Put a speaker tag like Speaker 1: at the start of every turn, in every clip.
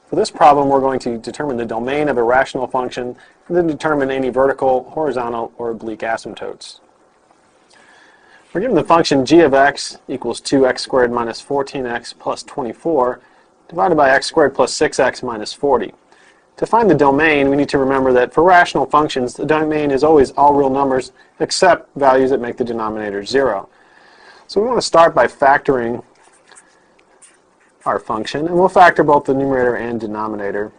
Speaker 1: For this problem, we're going to determine the domain of a rational function and then determine any vertical, horizontal, or oblique asymptotes. We're given the function g of x equals 2x squared minus 14x plus 24 divided by x squared plus 6x minus 40. To find the domain, we need to remember that for rational functions, the domain is always all real numbers except values that make the denominator 0. So we want to start by factoring our function, and we'll factor both the numerator and denominator.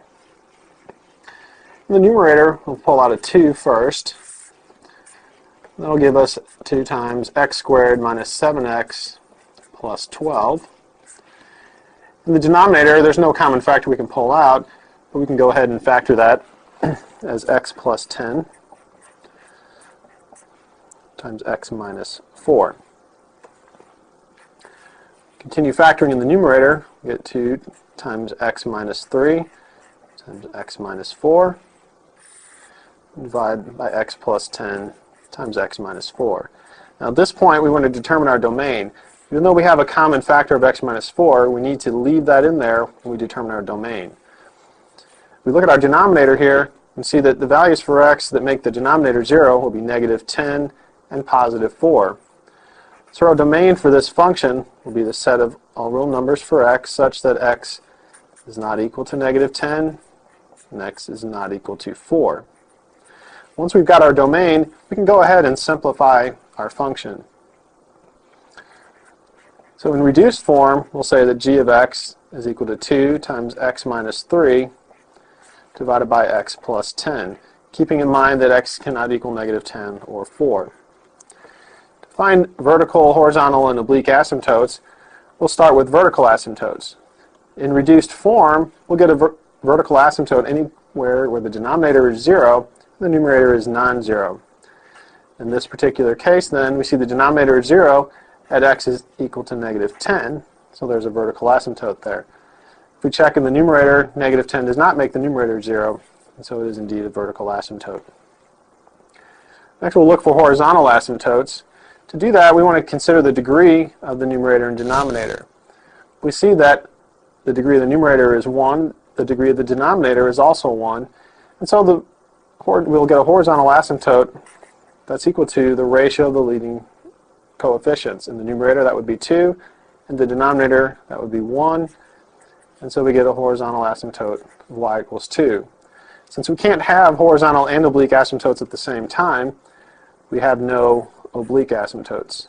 Speaker 1: In the numerator, we'll pull out a 2 first. That'll give us 2 times x squared minus 7x plus 12. In the denominator, there's no common factor we can pull out, but we can go ahead and factor that as x plus 10 times x minus 4. Continue factoring in the numerator. We get 2 times x minus 3 times x minus 4. Divide by x plus 10 times x minus 4. Now at this point, we want to determine our domain. Even though we have a common factor of x minus 4, we need to leave that in there when we determine our domain. If we look at our denominator here and see that the values for x that make the denominator 0 will be negative 10 and positive 4. So our domain for this function will be the set of all real numbers for x such that x is not equal to negative 10 and x is not equal to 4. Once we've got our domain, we can go ahead and simplify our function. So in reduced form, we'll say that g of x is equal to 2 times x minus 3 divided by x plus 10, keeping in mind that x cannot equal negative 10 or 4. To find vertical, horizontal, and oblique asymptotes, we'll start with vertical asymptotes. In reduced form, we'll get a vertical asymptote anywhere where the denominator is 0 and the numerator is non-zero. In this particular case, then, we see the denominator is 0 at x is equal to negative 10, so there's a vertical asymptote there. If we check in the numerator, negative 10 does not make the numerator 0, and so it is indeed a vertical asymptote. Next, we'll look for horizontal asymptotes. To do that, we want to consider the degree of the numerator and denominator. We see that the degree of the numerator is 1, the degree of the denominator is also 1, and so we'll get a horizontal asymptote that's equal to the ratio of the leading coefficients. In the numerator, that would be 2, and the denominator, that would be 1, and so we get a horizontal asymptote of y equals 2. Since we can't have horizontal and oblique asymptotes at the same time, we have no oblique asymptotes.